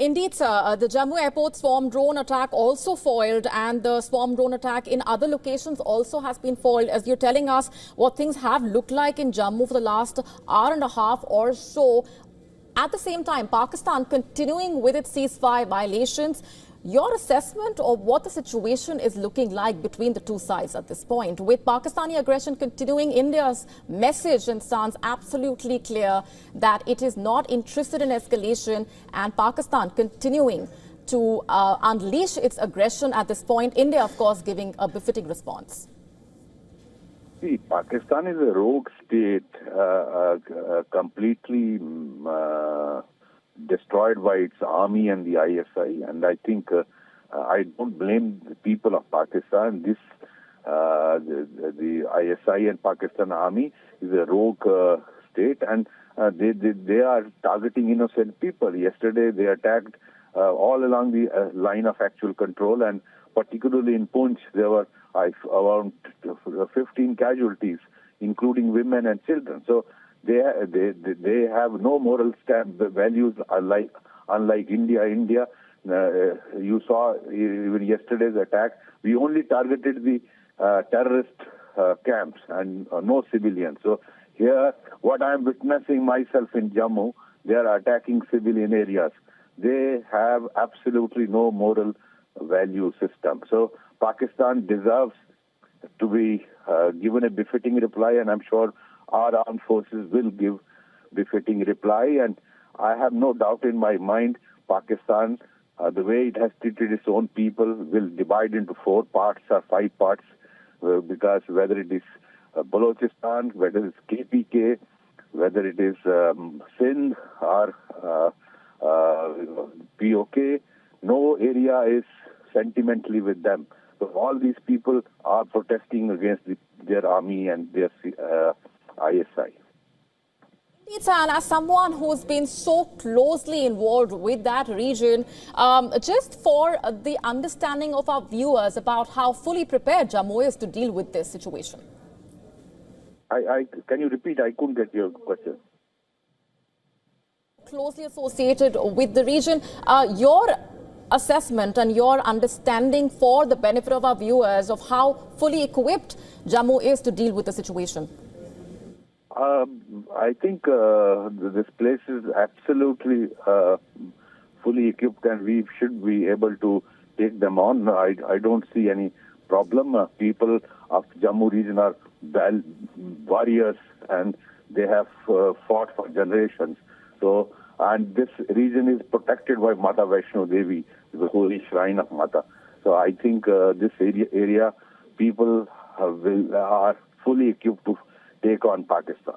Indeed, sir. The Jammu airport swarm drone attack also foiled, and the swarm drone attack in other locations also has been foiled. As you're telling us what things have looked like in Jammu for the last hour and a half or so. At the same time, Pakistan continuing with its ceasefire violations. Your assessment of what the situation is looking like between the two sides at this point, with Pakistani aggression continuing, India's message and stance absolutely clear that it is not interested in escalation, and Pakistan continuing to unleash its aggression at this point. India, of course, giving a befitting response. See, Pakistan is a rogue state, completely destroyed by its army and the ISI, and I think I don't blame the people of Pakistan. The ISI and Pakistan army is a rogue state, and they are targeting innocent people. Yesterday they attacked all along the line of actual control, and particularly in Poonch there were around 15 casualties, including women and children. So they have no moral values unlike India. You saw even yesterday's attack. We only targeted the terrorist camps and no civilians. So here, what I am witnessing myself in Jammu, they are attacking civilian areas. They have absolutely no moral value system. So Pakistan deserves to be given a befitting reply, and I'm sure our armed forces will give befitting reply. And I have no doubt in my mind, Pakistan, the way it has treated its own people, will divide into 4 parts or 5 parts, because whether it is Balochistan, whether it's KPK, whether it is Sindh or POK, no area is sentimentally with them. So all these people are protesting against their army and their ISI. Indeed, and as someone who's been so closely involved with that region, just for the understanding of our viewers about how fully prepared Jammu is to deal with this situation. Can you repeat? I couldn't get your question. Closely associated with the region, your assessment and your understanding for the benefit of our viewers of how fully equipped Jammu is to deal with the situation. I think this place is absolutely fully equipped, and we should be able to take them on. I don't see any problem. People of Jammu region are warriors, and they have fought for generations. So, and this region is protected by Mata Vaishno Devi, the holy shrine of Mata. So I think this area people are fully equipped to take on Pakistan.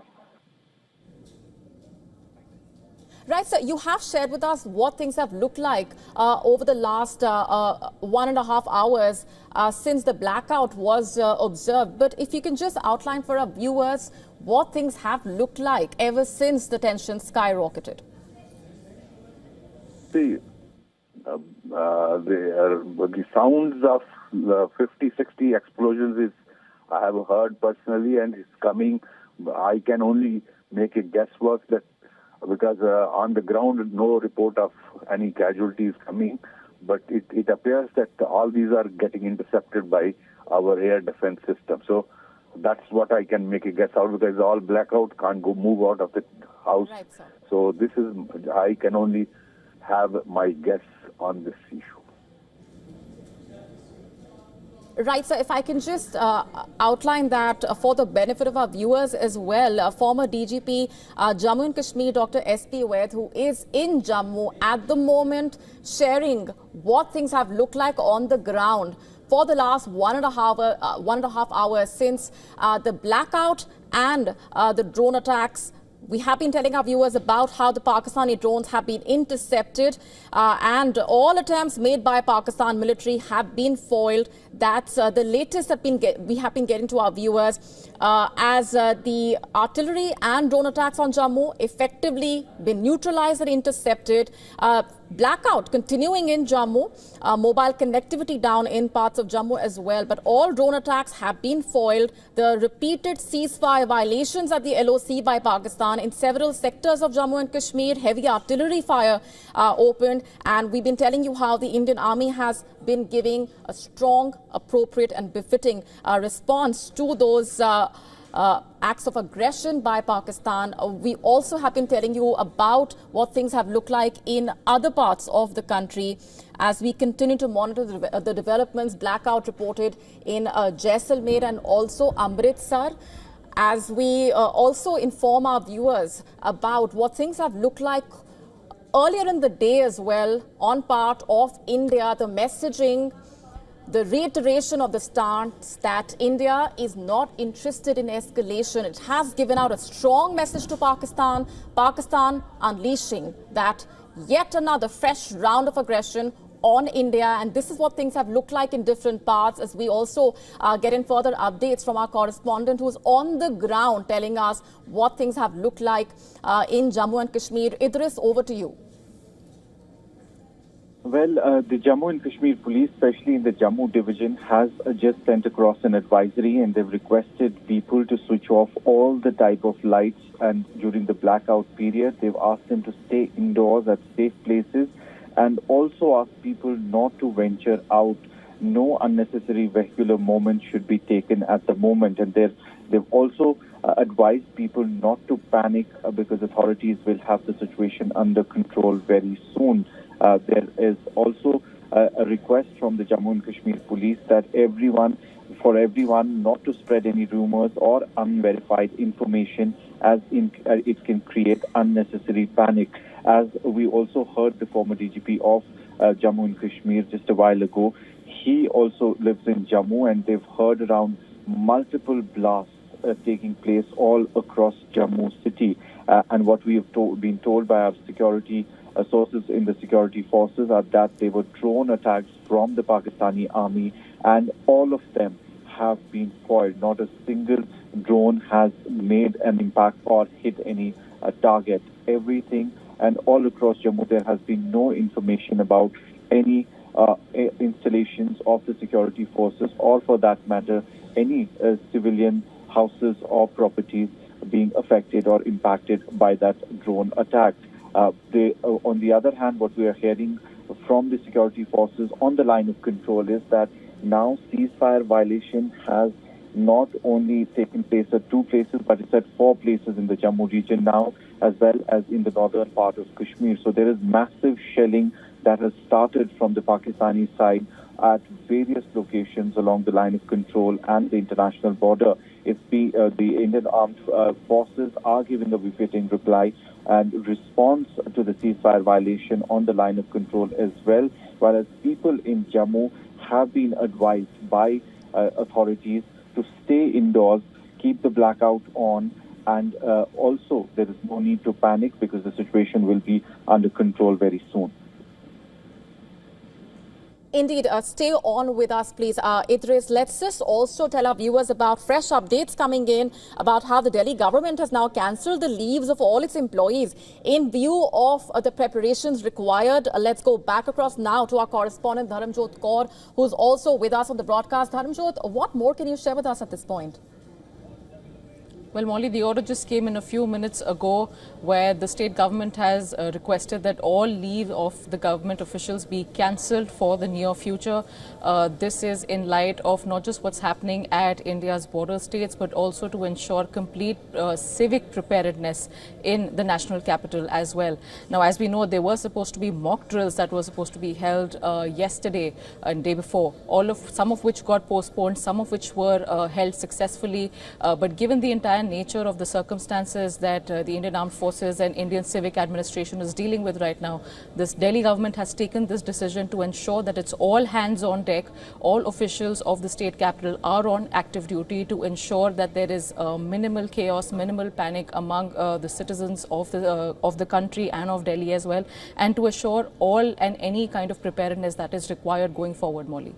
Right, sir. You have shared with us what things have looked like over the last 1.5 hours since the blackout was observed. But if you can just outline for our viewers what things have looked like ever since the tension skyrocketed. See, the sounds of 50, 60 explosions I have heard personally, and it's coming. I can only make a guesswork that because on the ground no report of any casualties coming, but it appears that all these are getting intercepted by our air defense system. So that's what I can make a guess out, because all blackout can't move out of the house. Right, sir. So this is, I can only have my guess on this issue. Right, so if I can just outline that for the benefit of our viewers as well, former DGP Jammu and Kashmir, Dr. S.P. Vaid, who is in Jammu at the moment, sharing what things have looked like on the ground for the last 1.5 hours since the blackout and the drone attacks. We have been telling our viewers about how the Pakistani drones have been intercepted and all attempts made by Pakistan military have been foiled. That's the latest that we have been getting to our viewers as the artillery and drone attacks on Jammu effectively been neutralized and intercepted. blackout continuing in Jammu, mobile connectivity down in parts of Jammu as well. But all drone attacks have been foiled. The repeated ceasefire violations at the LOC by Pakistan in several sectors of Jammu and Kashmir, heavy artillery fire opened. And we've been telling you how the Indian Army has been giving a strong, appropriate and befitting response to those acts of aggression by Pakistan. We also have been telling you about what things have looked like in other parts of the country as we continue to monitor the developments. Blackout reported in Jaisalmer and also Amritsar. As we also inform our viewers about what things have looked like earlier in the day as well on part of India, the messaging, the reiteration of the stance that India is not interested in escalation. It has given out a strong message to Pakistan, Pakistan unleashing that yet another fresh round of aggression on India. And this is what things have looked like in different parts as we also get in further updates from our correspondent who's on the ground telling us what things have looked like in Jammu and Kashmir. Idris, over to you. Well, the Jammu and Kashmir police, especially in the Jammu division, has just sent across an advisory and they've requested people to switch off all the type of lights, and during the blackout period, they've asked them to stay indoors at safe places and also asked people not to venture out. No unnecessary vehicular movement should be taken at the moment, and they've also advised people not to panic because authorities will have the situation under control very soon. There is also a request from the Jammu and Kashmir police that everyone not to spread any rumors or unverified information, as it can create unnecessary panic. As we also heard the former DGP of Jammu and Kashmir just a while ago, he also lives in Jammu, and they've heard around multiple blasts taking place all across Jammu city. And what we have been told by our security sources in the security forces are that they were drone attacks from the Pakistani army, and all of them have been foiled. Not a single drone has made an impact or hit any target. Everything and all across Jammu, there has been no information about any installations of the security forces, or for that matter, any civilian houses or properties being affected or impacted by that drone attack. On the other hand, what we are hearing from the security forces on the line of control is that now ceasefire violation has not only taken place at 2 places, but it's at 4 places in the Jammu region now, as well as in the northern part of Kashmir. So there is massive shelling that has started from the Pakistani side at various locations along the line of control and the international border. The Indian armed forces are giving a befitting reply and response to the ceasefire violation on the line of control as well, whereas people in Jammu have been advised by authorities to stay indoors, keep the blackout on, and also there is no need to panic because the situation will be under control very soon. Indeed, stay on with us, please. Idris, let's just also tell our viewers about fresh updates coming in about how the Delhi government has now cancelled the leaves of all its employees in view of the preparations required. Let's go back across now to our correspondent Dharamjot Kaur, who's also with us on the broadcast. Dharamjot, what more can you share with us at this point? Well, Molly, the order just came in a few minutes ago where the state government has requested that all leave of the government officials be cancelled for the near future. This is in light of not just what's happening at India's border states, but also to ensure complete civic preparedness in the national capital as well. Now, as we know, there were supposed to be mock drills that were supposed to be held yesterday and day before, some of which got postponed, some of which were held successfully. But given the entire nature of the circumstances that the Indian Armed Forces and Indian Civic Administration is dealing with right now, this Delhi government has taken this decision to ensure that it's all hands on deck. All officials of the state capital are on active duty to ensure that there is minimal chaos, minimal panic among the citizens of the country and of Delhi as well, and to assure all and any kind of preparedness that is required going forward, Molly.